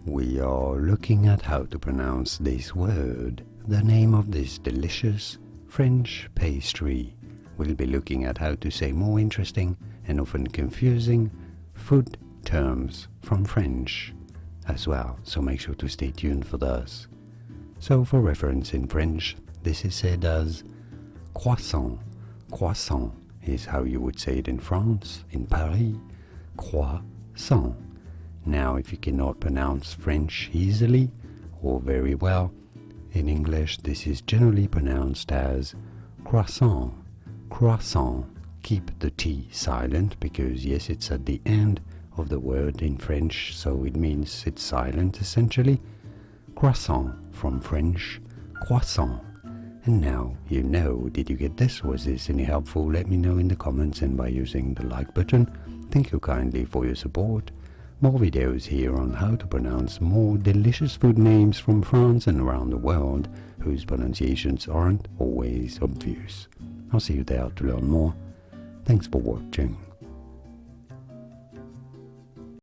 we are looking at how to pronounce this word, the name of this delicious French pastry. We'll be looking at how to say more interesting and often confusing food terms from French as well, so make sure to stay tuned for those. So for reference, in French, this is said as croissant. Croissant is how you would say it in France, in Paris, croissant. Now, if you cannot pronounce French easily or very well, in English this is generally pronounced as croissant. Croissant. Keep the T silent because yes, it's at the end of the word in French, so it means it's silent essentially. Croissant from French, croissant. And now you know. Did you get this? Was this any helpful? Let me know in the comments and by using the like button. Thank you kindly for your support. More videos here on how to pronounce more delicious food names from France and around the world whose pronunciations aren't always obvious. I'll see you there to learn more. Thanks for watching.